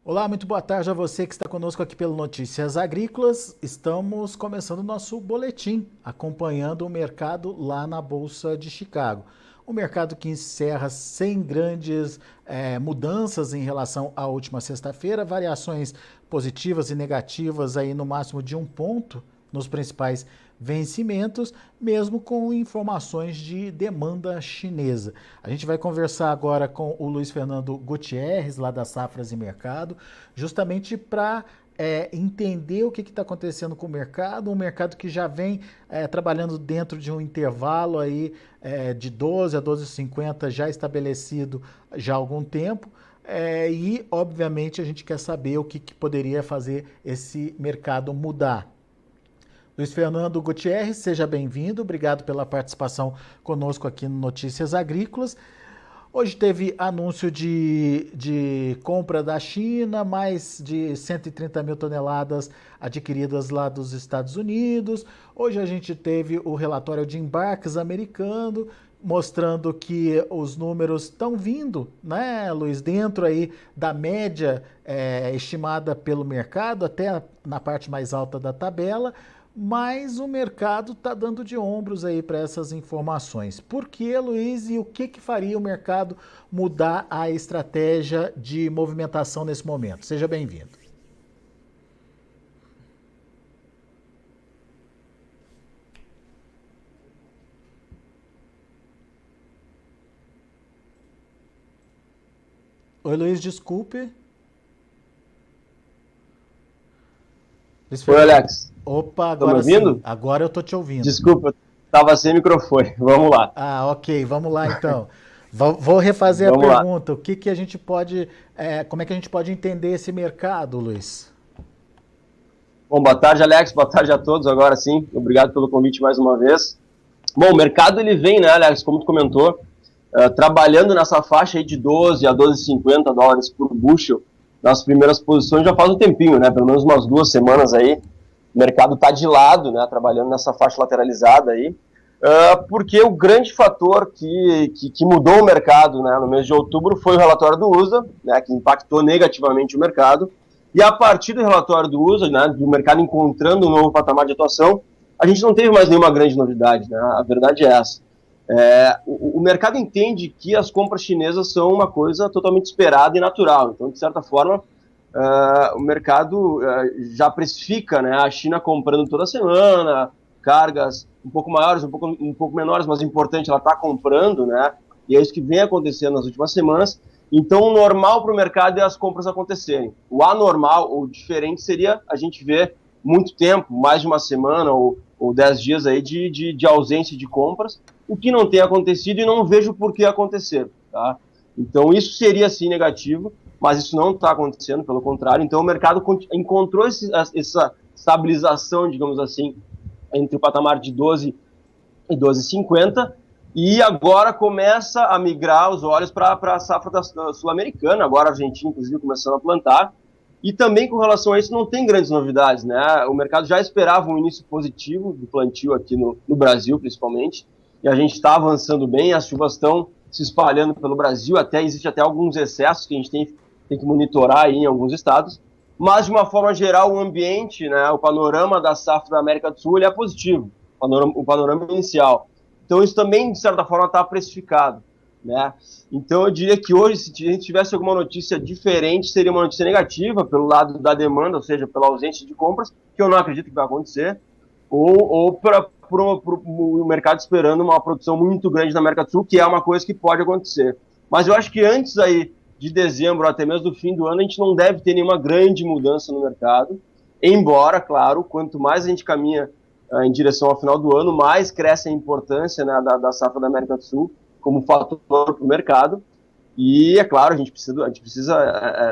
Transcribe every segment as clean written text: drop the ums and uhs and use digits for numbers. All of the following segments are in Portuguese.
Olá, muito boa tarde a você que está conosco aqui pelo Notícias Agrícolas. Estamos começando o nosso boletim, acompanhando o mercado lá na Bolsa de Chicago. Um mercado que encerra sem grandes mudanças em relação à última sexta-feira, variações positivas e negativas aí no máximo de 1 ponto nos principais vencimentos, mesmo com informações de demanda chinesa. A gente vai conversar agora com o Luiz Fernando Gutierrez, lá da Safras e Mercado, justamente para entender o que está acontecendo com o mercado, um mercado que já vem trabalhando dentro de um intervalo aí de 12 a 12,50 já estabelecido já há algum tempo. E, obviamente, a gente quer saber o que poderia fazer esse mercado mudar. Luiz Fernando Gutierrez, seja bem-vindo. Obrigado pela participação conosco aqui no Notícias Agrícolas. Hoje teve anúncio de compra da China, mais de 130 mil toneladas adquiridas lá dos Estados Unidos. Hoje a gente teve o relatório de embarques americano, mostrando que os números estão vindo, né, Luiz, dentro aí da média estimada pelo mercado, até na parte mais alta da tabela, mas o mercado está dando de ombros aí para essas informações. Por que, Luiz, e o que faria o mercado mudar a estratégia de movimentação nesse momento? Seja bem-vindo. Oi, Luiz, desculpe. Oi, Alex. Opa, Tá me agora sim. ouvindo? Agora eu tô te ouvindo. Desculpa, estava sem microfone. Vamos lá. Ah, ok. Vamos lá, então. Vou refazer a Vamos lá. pergunta. O que a gente pode, como é que a gente pode entender esse mercado, Luiz? Bom, boa tarde, Alex. Boa tarde a todos. Agora sim, obrigado pelo convite mais uma vez. Bom, o mercado ele vem, né, Alex, como tu comentou, trabalhando nessa faixa aí de 12 a 12,50 dólares por bushel nas primeiras posições já faz um tempinho, né? Pelo menos umas 2 semanas aí. O mercado está de lado, né? Trabalhando nessa faixa lateralizada aí. Porque o grande fator que mudou o mercado, né, no mês de outubro foi o relatório do USA, né, que impactou negativamente o mercado, e a partir do relatório do USA, né, do mercado encontrando um novo patamar de atuação, a gente não teve mais nenhuma grande novidade, né, a verdade é essa. O mercado entende que as compras chinesas são uma coisa totalmente esperada e natural, então, de certa forma, o mercado já precifica, né, a China comprando toda semana, cargas um pouco maiores, um pouco menores, mas importante, ela está comprando, né? E é isso que vem acontecendo nas últimas semanas. Então, o normal para o mercado é as compras acontecerem. O anormal, ou diferente, seria a gente ver muito tempo, mais de uma semana ou 10 dias aí de ausência de compras, o que não tem acontecido e não vejo por que acontecer, tá? Então, isso seria, sim, negativo, mas isso não está acontecendo, pelo contrário. Então, o mercado encontrou essa estabilização, digamos assim, entre o patamar de 12 e 12,50, e agora começa a migrar os olhos para a safra da sul-americana, agora a Argentina, inclusive, começando a plantar, e também com relação a isso não tem grandes novidades, né? O mercado já esperava um início positivo do plantio aqui no Brasil, principalmente, e a gente está avançando bem, as chuvas estão se espalhando pelo Brasil, existe até alguns excessos que a gente tem que monitorar aí em alguns estados, mas de uma forma geral o ambiente, né, o panorama da safra da América do Sul ele é positivo, o panorama inicial. Então isso também de certa forma está precificado, né? Então eu diria que hoje se a gente tivesse alguma notícia diferente seria uma notícia negativa pelo lado da demanda, ou seja, pela ausência de compras, que eu não acredito que vai acontecer, ou para o mercado esperando uma produção muito grande na América do Sul, que é uma coisa que pode acontecer. Mas eu acho que antes aí de dezembro até mesmo do fim do ano, a gente não deve ter nenhuma grande mudança no mercado, embora, claro, quanto mais a gente caminha em direção ao final do ano, mais cresce a importância, né, da safra da América do Sul como fator para o mercado, e é claro, a gente precisa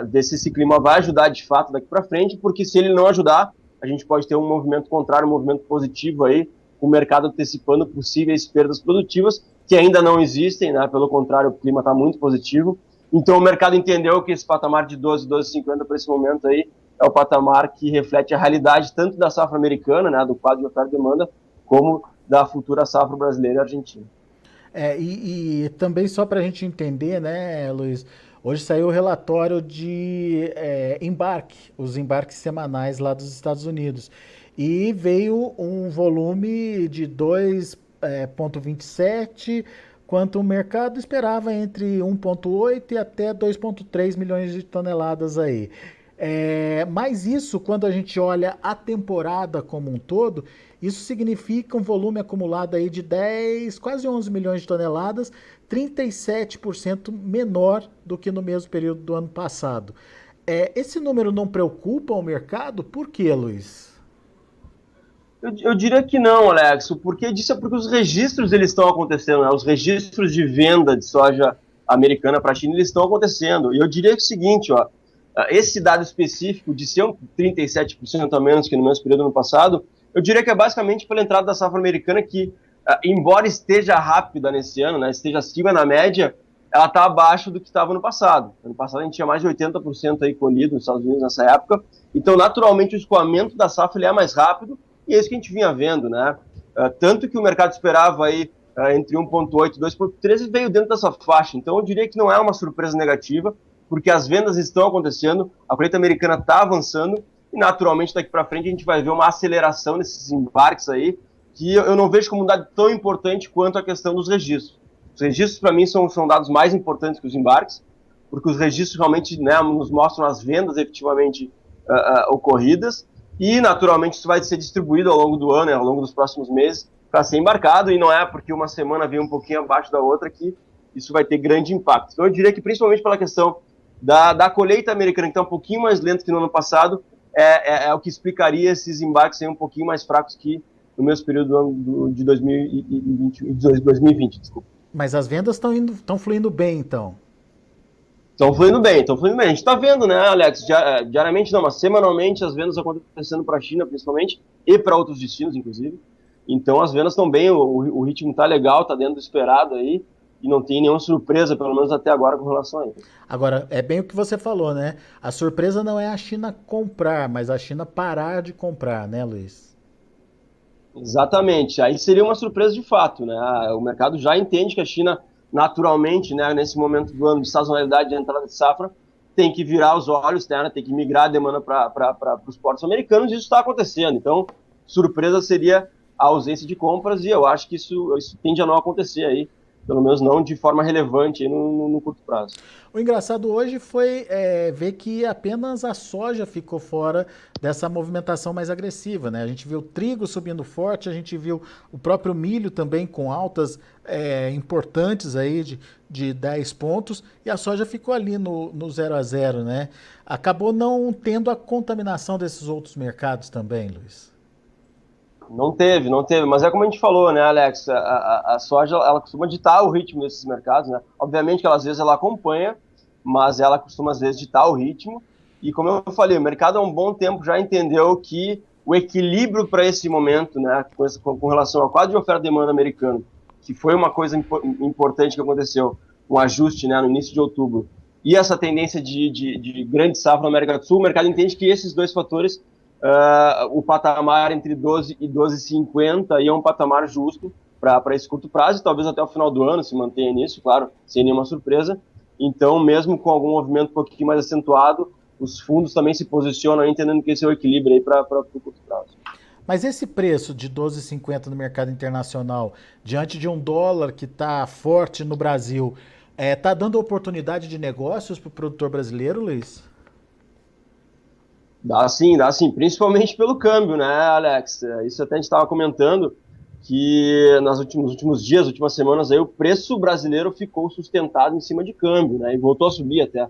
ver se esse clima vai ajudar de fato daqui para frente, porque se ele não ajudar, a gente pode ter um movimento contrário, um movimento positivo aí, o mercado antecipando possíveis perdas produtivas, que ainda não existem, né, pelo contrário, o clima está muito positivo. Então o mercado entendeu que esse patamar de 12,50 para esse momento aí é o patamar que reflete a realidade tanto da safra americana, né, do quadro de oferta e demanda, como da futura safra brasileira e argentina. E também só para a gente entender, né, Luiz, Hoje saiu o relatório de embarque, os embarques semanais lá dos Estados Unidos. E veio um volume de 2,27, quanto o mercado esperava entre 1,8 e até 2,3 milhões de toneladas aí. Mas isso, quando a gente olha a temporada como um todo, isso significa um volume acumulado aí de 10, quase 11 milhões de toneladas, 37% menor do que no mesmo período do ano passado. Esse número não preocupa o mercado? Por quê, Luiz? Eu diria que não, Alex. O porquê disso é porque os registros eles estão acontecendo, né? Os registros de venda de soja americana para a China eles estão acontecendo. E eu diria que é o seguinte, ó, esse dado específico de ser 37% a menos que no mesmo período do ano passado, eu diria que é basicamente pela entrada da safra americana que, embora esteja rápida nesse ano, né, esteja acima na média, ela está abaixo do que estava no passado. No passado a gente tinha mais de 80% aí colhido nos Estados Unidos nessa época, então naturalmente o escoamento da safra ele é mais rápido, e é isso que a gente vinha vendo, né? Tanto que o mercado esperava aí entre 1,8 e 2,13 veio dentro dessa faixa. Então eu diria que não é uma surpresa negativa, porque as vendas estão acontecendo, a colheita americana está avançando, e naturalmente daqui para frente a gente vai ver uma aceleração nesses embarques aí, que eu não vejo como um dado tão importante quanto a questão dos registros. Os registros para mim são dados mais importantes que os embarques, porque os registros realmente, né, nos mostram as vendas efetivamente ocorridas, e naturalmente isso vai ser distribuído ao longo do ano, ao longo dos próximos meses, para ser embarcado, e não é porque uma semana vem um pouquinho abaixo da outra que isso vai ter grande impacto. Então eu diria que principalmente pela questão da colheita americana, que está um pouquinho mais lenta que no ano passado, é o que explicaria esses embarques aí um pouquinho mais fracos que no mesmo período do ano de 2020. Desculpa. Mas as vendas estão fluindo bem, então. Estão fluindo bem, estão fluindo bem. A gente está vendo, né, Alex, diariamente não, mas semanalmente as vendas acontecendo para a China, principalmente, e para outros destinos, inclusive. Então as vendas estão bem, o ritmo está legal, está dentro do esperado aí, e não tem nenhuma surpresa, pelo menos até agora, com relação a isso. Agora, é bem o que você falou, né? A surpresa não é a China comprar, mas a China parar de comprar, né, Luiz? Exatamente. Aí seria uma surpresa de fato, né? O mercado já entende que a China, naturalmente, né, nesse momento do ano de sazonalidade de entrada de safra, tem que virar os olhos, né, tem que migrar a demanda para os portos americanos, e isso está acontecendo. Então, surpresa seria a ausência de compras, e eu acho que isso tende a não acontecer aí, pelo menos não de forma relevante aí no curto prazo. O engraçado hoje foi ver que apenas a soja ficou fora dessa movimentação mais agressiva, né? A gente viu o trigo subindo forte, a gente viu o próprio milho também com altas importantes aí de 10 pontos, e a soja ficou ali no 0 a 0, né? Acabou não tendo a contaminação desses outros mercados também, Luiz. Não teve, mas é como a gente falou, né, Alex, a soja, ela costuma ditar o ritmo desses mercados, né, obviamente que às vezes ela acompanha, mas ela costuma às vezes ditar o ritmo, e como eu falei, o mercado há um bom tempo já entendeu que o equilíbrio para esse momento, né, com relação ao quadro de oferta e demanda americano, que foi uma coisa importante que aconteceu, um ajuste, né, no início de outubro, e essa tendência de grande safra na América do Sul, o mercado entende que esses dois fatores, o patamar entre 12 e 12,50 aí é um patamar justo para esse curto prazo, e talvez até o final do ano se mantenha nisso, claro, sem nenhuma surpresa. Então, mesmo com algum movimento um pouquinho mais acentuado, os fundos também se posicionam entendendo que esse é o equilíbrio aí para o curto prazo. Mas esse preço de 12,50 no mercado internacional, diante de um dólar que está forte no Brasil, está dando oportunidade de negócios para o produtor brasileiro, Luiz? Dá sim, principalmente pelo câmbio, né, Alex? Isso até a gente estava comentando, que nos últimos dias, últimas semanas, aí, o preço brasileiro ficou sustentado em cima de câmbio, né, e voltou a subir até.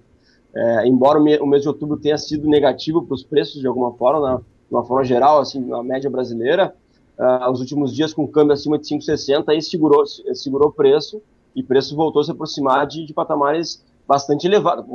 Embora o mês de outubro tenha sido negativo para os preços, de alguma forma, de uma forma geral, assim, na média brasileira, os últimos dias com câmbio acima de 5,60, aí segurou o preço, e o preço voltou a se aproximar de patamares bastante elevados.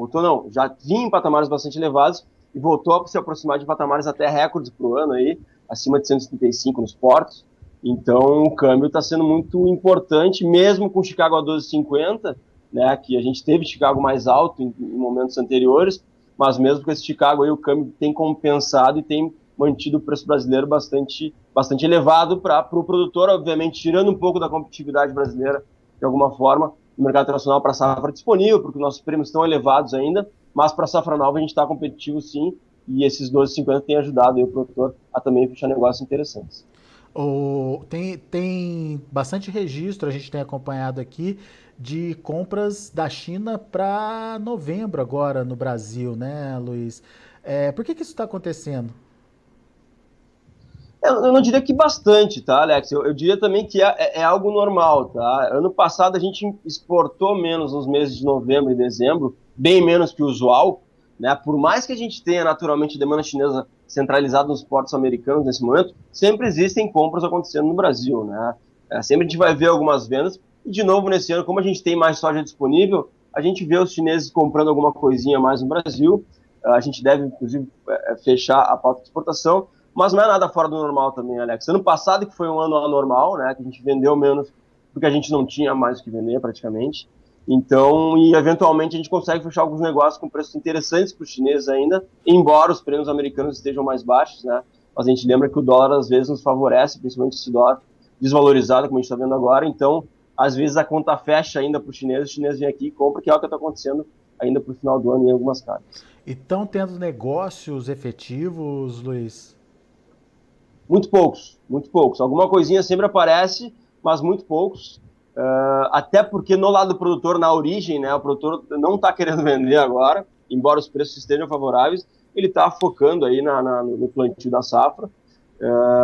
Já vinha em patamares bastante elevados, e voltou a se aproximar de patamares até recordes para o ano, aí, acima de 175 nos portos. Então, o câmbio está sendo muito importante, mesmo com Chicago a 12,50, né, que a gente teve Chicago mais alto em momentos anteriores, mas mesmo com esse Chicago aí, o câmbio tem compensado e tem mantido o preço brasileiro bastante elevado para o produtor, obviamente, tirando um pouco da competitividade brasileira, de alguma forma, no mercado internacional para safra disponível, porque nossos prêmios estão elevados ainda, mas para safra nova a gente está competitivo sim, e esses 12,50 têm ajudado aí o produtor a também fechar negócios interessantes. Tem bastante registro, a gente tem acompanhado aqui, de compras da China para novembro agora no Brasil, né, Luiz? Por que isso está acontecendo? Eu não diria que bastante, tá, Alex? Eu diria também que é algo normal, tá? Ano passado a gente exportou menos nos meses de novembro e dezembro, bem menos que o usual, né? Por mais que a gente tenha naturalmente demanda chinesa centralizada nos portos americanos nesse momento, sempre existem compras acontecendo no Brasil, né? Sempre a gente vai ver algumas vendas, e de novo nesse ano, como a gente tem mais soja disponível, a gente vê os chineses comprando alguma coisinha mais no Brasil, a gente deve, inclusive, fechar a pauta de exportação, mas não é nada fora do normal também, Alex. Ano passado, que foi um ano anormal, né, que a gente vendeu menos porque a gente não tinha mais o que vender praticamente. Então, e eventualmente a gente consegue fechar alguns negócios com preços interessantes para os chineses ainda, embora os prêmios americanos estejam mais baixos, né? Mas a gente lembra que o dólar às vezes nos favorece, principalmente esse dólar desvalorizado, como a gente está vendo agora. Então, às vezes a conta fecha ainda para os chineses vêm aqui e compram, que é o que está acontecendo ainda para o final do ano em algumas cartas. E estão tendo negócios efetivos, Luiz? Muito poucos, muito poucos. Alguma coisinha sempre aparece, mas muito poucos. Até porque no lado do produtor, na origem, né, o produtor não está querendo vender agora, embora os preços estejam favoráveis, ele está focando aí no plantio da safra.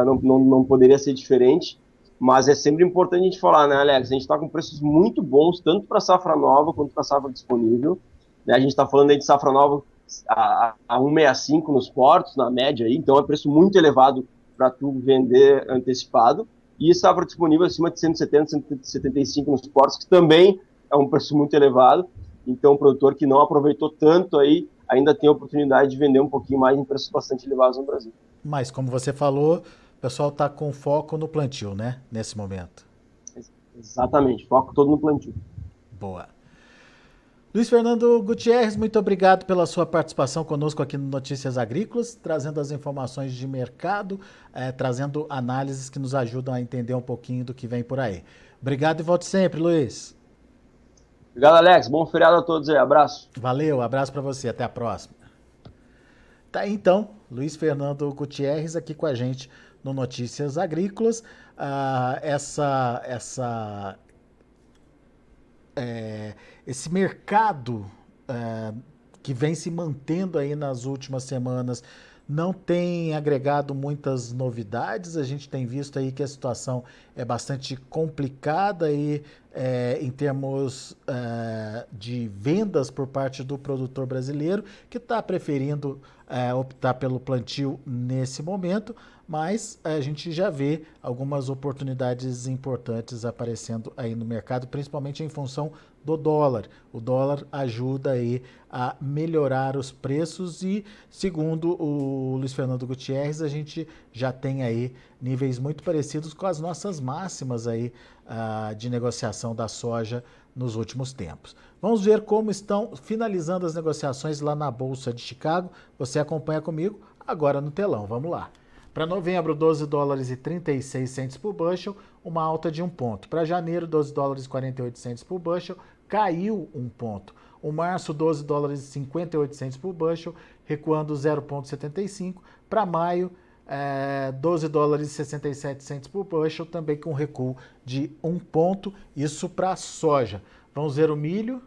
Não poderia ser diferente, mas é sempre importante a gente falar, né, Alex? A gente está com preços muito bons, tanto para safra nova quanto para safra disponível. Né? A gente está falando aí de safra nova a 1,65 nos portos, na média, aí, então é preço muito elevado para tu vender antecipado, e safra disponível acima de 170, 175 nos portos, que também é um preço muito elevado. Então, o produtor que não aproveitou tanto aí ainda tem a oportunidade de vender um pouquinho mais em preços bastante elevados no Brasil. Mas, como você falou, o pessoal está com foco no plantio, né? Nesse momento. Exatamente, foco todo no plantio. Boa. Luiz Fernando Gutierrez, muito obrigado pela sua participação conosco aqui no Notícias Agrícolas, trazendo as informações de mercado, trazendo análises que nos ajudam a entender um pouquinho do que vem por aí. Obrigado e volte sempre, Luiz. Obrigado, Alex. Bom feriado a todos aí. Abraço. Valeu, abraço para você. Até a próxima. Tá aí, então, Luiz Fernando Gutierrez aqui com a gente no Notícias Agrícolas. Esse mercado que vem se mantendo aí nas últimas semanas não tem agregado muitas novidades. A gente tem visto aí que a situação é bastante complicada aí, em termos de vendas por parte do produtor brasileiro, que está preferindo optar pelo plantio nesse momento, mas a gente já vê algumas oportunidades importantes aparecendo aí no mercado, principalmente em função do dólar. O dólar ajuda aí a melhorar os preços e, segundo o Luiz Fernando Gutierrez, a gente já tem aí níveis muito parecidos com as nossas máximas aí de negociação da soja nos últimos tempos. Vamos ver como estão finalizando as negociações lá na Bolsa de Chicago. Você acompanha comigo agora no telão. Vamos lá. Para novembro, 12 dólares e 36 centes por bushel, uma alta de 1 ponto. Para janeiro, 12 dólares e 48 centes por bushel, caiu 1 ponto. O março, 12 dólares e 58 centes por bushel, recuando 0,75. Para maio, 12 dólares e 67 centes por bushel, também com recuo de 1 ponto. Isso para soja. Vamos ver o milho.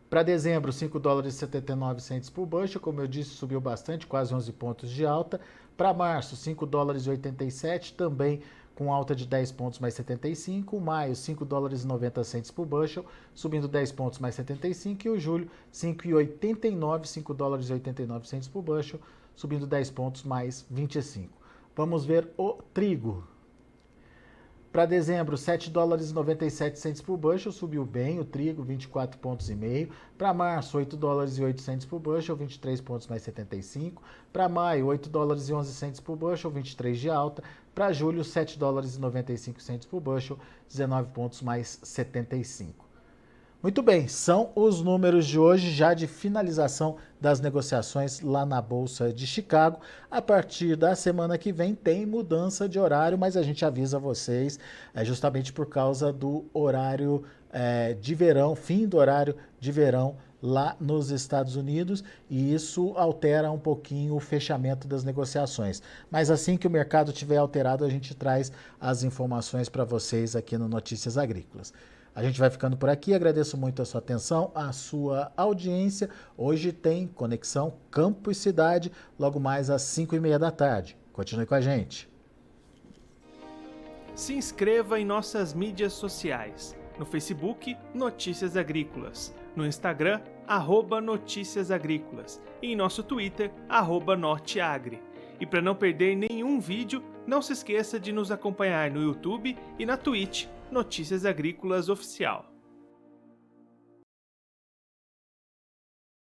Para dezembro, 5 dólares e 79 centes por bushel, como eu disse, subiu bastante, quase 11 pontos de alta. Para março, 5 dólares e 87, também com alta de 10 pontos mais 75. Maio, 5 dólares e 90 centes por bushel, subindo 10 pontos mais 75. E o julho, 5,89, 5 dólares e 89 centes por bushel, subindo 10 pontos mais 25. Vamos ver o trigo. Para dezembro, 7 dólares e 97 centes por bushel, subiu bem o trigo, 24 pontos e meio. Para março, 8 dólares e 8 centes por bushel, 23 pontos mais 75. Para maio, 8 dólares e 11 centes por bushel, 23 de alta. Para julho, 7 dólares e 95 centes por bushel, 19 pontos mais 75. Muito bem, são os números de hoje já de finalização das negociações lá na Bolsa de Chicago. A partir da semana que vem tem mudança de horário, mas a gente avisa vocês justamente por causa do horário de verão, fim do horário de verão lá nos Estados Unidos, e isso altera um pouquinho o fechamento das negociações. Mas assim que o mercado tiver alterado, a gente traz as informações para vocês aqui no Notícias Agrícolas. A gente vai ficando por aqui, agradeço muito a sua atenção, a sua audiência. Hoje tem Conexão Campo e Cidade, logo mais às 5h30 da tarde. Continue com a gente. Se inscreva em nossas mídias sociais. No Facebook, Notícias Agrícolas. No Instagram, @Notícias Agrícolas. E em nosso Twitter, @Norteagri. E para não perder nenhum vídeo, não se esqueça de nos acompanhar no YouTube e na Twitch, Notícias Agrícolas Oficial.